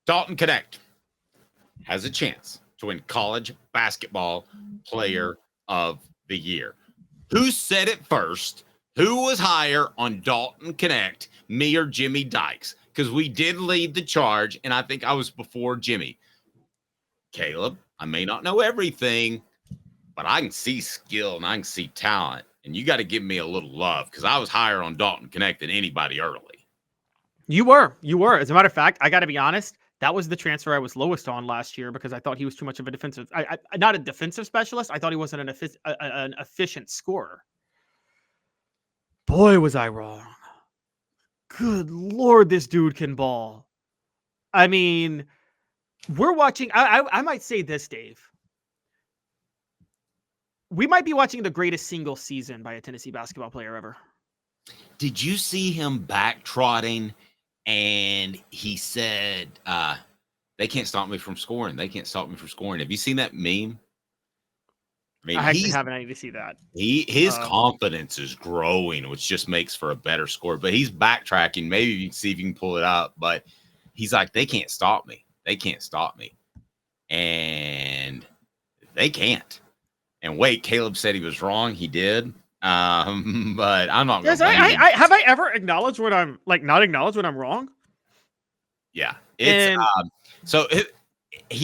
Dalton Knecht has a chance to win college basketball player of the year. Who said it first? Who was higher on Dalton Knecht, me or Jimmy Dykes? Because we did lead the charge, and I think I was before Jimmy. Caleb, I may not know everything, but I can see skill and I can see talent. And you got to give me a little love because I was higher on Dalton Knecht than anybody early. You were. As a matter of fact, I got to be honest. That was the transfer I was lowest on last year because I thought he was too much of a defensive. Not a defensive specialist. I thought he wasn't an efficient scorer. Boy, was I wrong. Good Lord, this dude can ball. I mean, we're watching. I might say this, Dave. We might be watching the greatest single season by a Tennessee basketball player ever. Did you see him backtrotting? And he said, they can't stop me from scoring. They can't stop me from scoring. Have you seen that meme? I mean, I actually haven't. I need to see that. His confidence is growing, which just makes for a better score. But he's backtracking. Maybe you can see if you can pull it up. But he's like, they can't stop me. They can't stop me. And they can't. And wait, Caleb said he was wrong. He did. But I'm not going to blame him. Have I ever acknowledged when I'm not acknowledged when I'm wrong? Yeah. He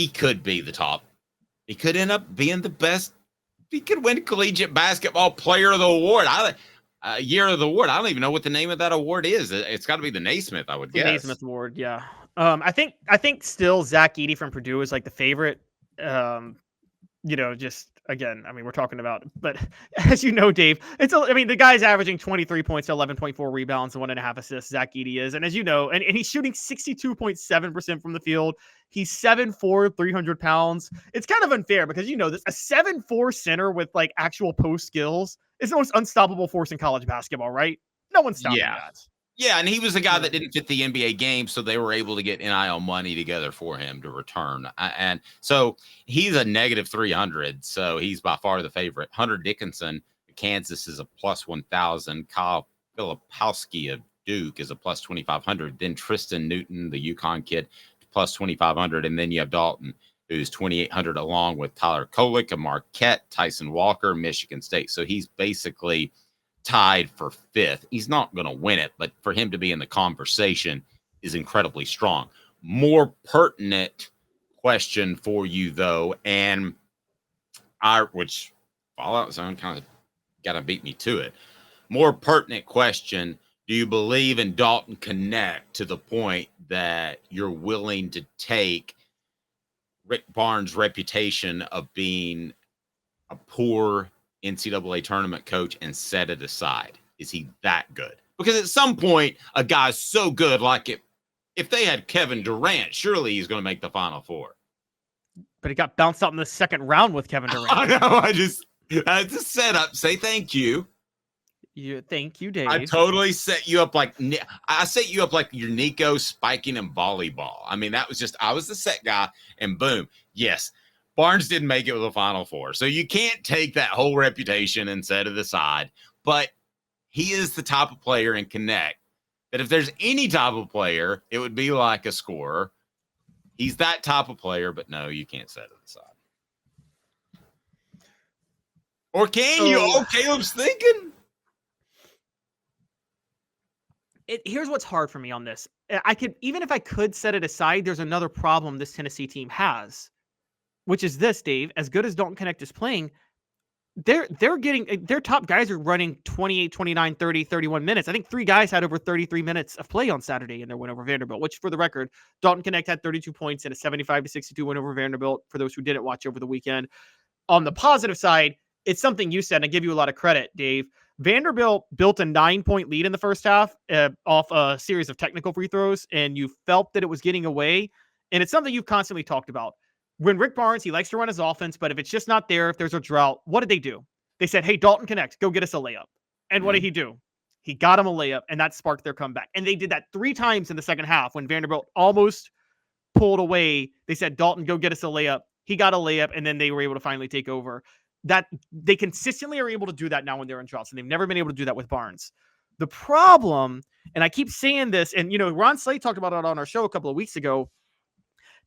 could be the top. He could end up being the best. He could win collegiate basketball player of the award. Year of the award. I don't even know what the name of that award is. It's got to be the Naismith, I would guess. The Naismith Award, yeah. I think still Zach Edey from Purdue is like the favorite. Just again, I mean, we're talking about, but as you know, Dave, the guy's averaging 23 points, 11.4 rebounds, and 1.5 assists. Zach Edey is, and as you know, and he's shooting 62.7% from the field. He's 7'4", 300 pounds. It's kind of unfair because this a 7'4" center with like actual post skills is the most unstoppable force in college basketball, right? No one's stopping that. Yeah, and he was a guy that didn't fit the NBA game, so they were able to get NIL money together for him to return. And so he's a negative 300, so he's by far the favorite. Hunter Dickinson, Kansas, is a plus 1,000. Kyle Filipowski of Duke is a plus 2,500. Then Tristan Newton, the UConn kid, plus 2,500. And then you have Dalton, who's 2,800, along with Tyler Kolek of Marquette, Tyson Walker, Michigan State. So he's basically tied for fifth. He's not going to win it, but for him to be in the conversation is incredibly strong. More pertinent question for you, though, and which Fallout Zone kind of got to beat me to it. More pertinent question: do you believe in Dalton Knecht to the point that you're willing to take Rick Barnes' reputation of being a poor NCAA tournament coach and set it aside? Is he that good? Because at some point, a guy's so good, like if they had Kevin Durant, surely he's going to make the Final Four. But he got bounced out in the second round with Kevin Durant. I know. It's a setup. Say thank you. Thank you, Dave. I totally set you up like you're Nico spiking in volleyball. I mean, I was the set guy, and boom, yes. Barnes didn't make it with the Final Four. So you can't take that whole reputation and set it aside. But he is the type of player in Knecht that if there's any type of player, it would be like a scorer. He's that type of player, but no, you can't set it aside. Or can you? Oh, Caleb's thinking. Here's what's hard for me on this. Even if I could set it aside, there's another problem this Tennessee team has, which is this, Dave. As good as Dalton Knecht is playing, they're getting their top guys are running 28, 29, 30, 31 minutes. I think 3 guys had over 33 minutes of play on Saturday in their win over Vanderbilt, which, for the record, Dalton Knecht had 32 points in a 75-62 win over Vanderbilt, for those who didn't watch over the weekend. On the positive side, it's something you said, and I give you a lot of credit, Dave. Vanderbilt built a 9-point lead in the first half off a series of technical free throws, and you felt that it was getting away. And it's something you've constantly talked about. When Rick Barnes, he likes to run his offense, but if it's just not there, if there's a drought, what did they do? They said, hey, Dalton Knecht, go get us a layup. And what did he do? He got him a layup, and that sparked their comeback. And they did that 3 times in the second half when Vanderbilt almost pulled away. They said, Dalton, go get us a layup. He got a layup, and then they were able to finally take over. That they consistently are able to do that now when they're in droughts, and they've never been able to do that with Barnes. The problem, and I keep saying this, and Ron Slade talked about it on our show a couple of weeks ago,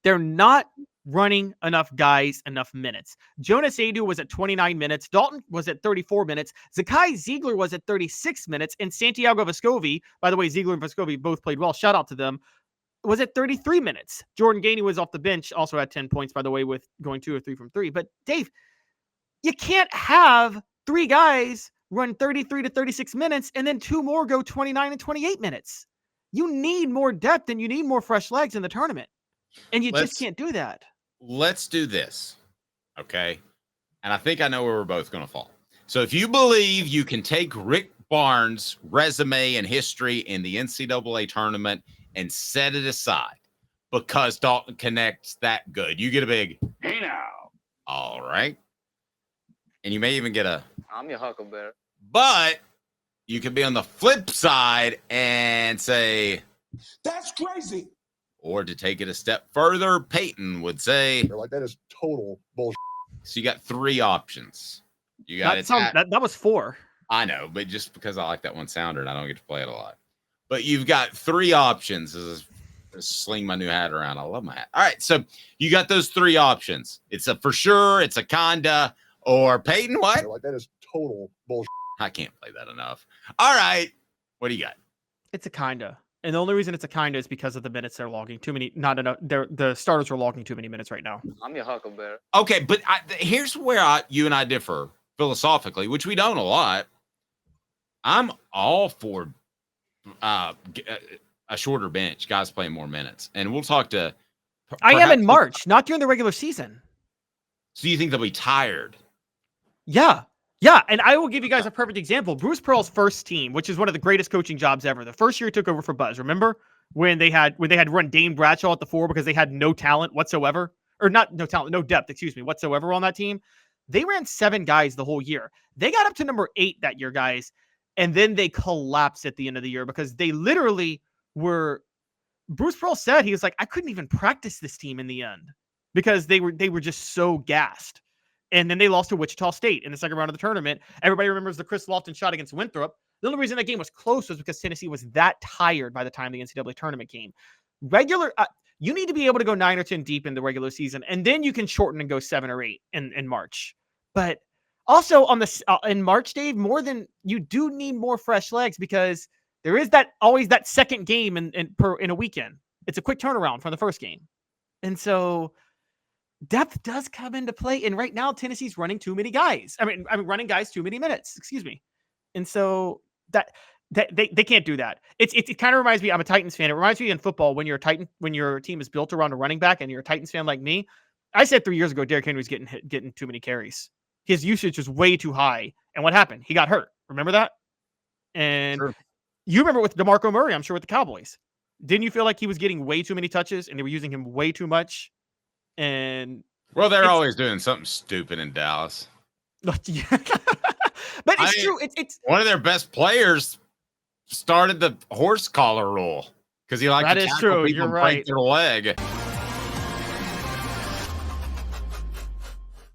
They're not running enough guys enough minutes. Jonas Adu was at 29 minutes. Dalton was at 34 minutes. Zakai Ziegler was at 36 minutes. And Santiago Vescovi, by the way, Ziegler and Vescovi both played well. Shout out to them. Was at 33 minutes. Jordan Gainey was off the bench, also had 10 points, by the way, with going 2 or 3 from 3. But Dave, you can't have 3 guys run 33 to 36 minutes and then 2 more go 29 and 28 minutes. You need more depth and you need more fresh legs in the tournament. And you just can't do that. Let's do this. Okay. And I think I know where we're both going to fall. So if you believe you can take Rick Barnes' resume and history in the NCAA tournament and set it aside because Dalton Knecht's that good, you get a big, hey now. All right. And you may even get a, I'm your huckleberry. But you could be on the flip side and say, that's crazy. Or to take it a step further, Peyton would say, They're like, that is total bullshit. So you got 3 options. You got that was 4. I know, but just because I like that one sounder and I don't get to play it a lot. But you've got 3 options. This is sling my new hat around. I love my hat. All right, so you got those 3 options. It's a for sure, it's a kinda, or Peyton, what? They're like, that is total bullshit. I can't play that enough. All right, what do you got? It's a kinda. And the only reason it's a kinda is because of the minutes they're logging. Too many, not enough. The starters are logging too many minutes right now. I'm your huckleberry. Okay, but here's where you and I differ philosophically, which we don't a lot. I'm all for a shorter bench, guys playing more minutes. And we'll talk to... I am in March, not during the regular season. So you think they'll be tired? Yeah. Yeah, and I will give you guys a perfect example. Bruce Pearl's first team, which is one of the greatest coaching jobs ever. The first year he took over for Buzz, remember? When they had run Dane Bradshaw at the 4 because they had no talent whatsoever. Or not no talent, no depth, whatsoever on that team. They ran 7 guys the whole year. They got up to number 8 that year, guys. And then they collapsed at the end of the year because they literally were... Bruce Pearl said, he was like, I couldn't even practice this team in the end because they were just so gassed. And then they lost to Wichita State in the second round of the tournament. Everybody remembers the Chris Lofton shot against Winthrop. The only reason that game was close was because Tennessee was that tired by the time the NCAA tournament came. You need to be able to go 9 or 10 deep in the regular season, and then you can shorten and go 7 or 8 in March. But also in March, Dave, you do need more fresh legs because there is always that second game in a weekend. It's a quick turnaround from the first game, and so depth does come into play. And right now, Tennessee's running too many guys. I mean, running guys too many minutes. Excuse me, and so that they can't do that. It kind of reminds me. I'm a Titans fan. It reminds me in football when your team is built around a running back and you're a Titans fan like me. I said 3 years ago, Derrick Henry's getting too many carries. His usage was way too high. And what happened? He got hurt. Remember that? And sure. You remember with DeMarco Murray, I'm sure, with the Cowboys. Didn't you feel like he was getting way too many touches and they were using him way too much? And they're always doing something stupid in Dallas. But it's true. It's one of their best players started the horse collar rule because he liked to tackle people and break their leg.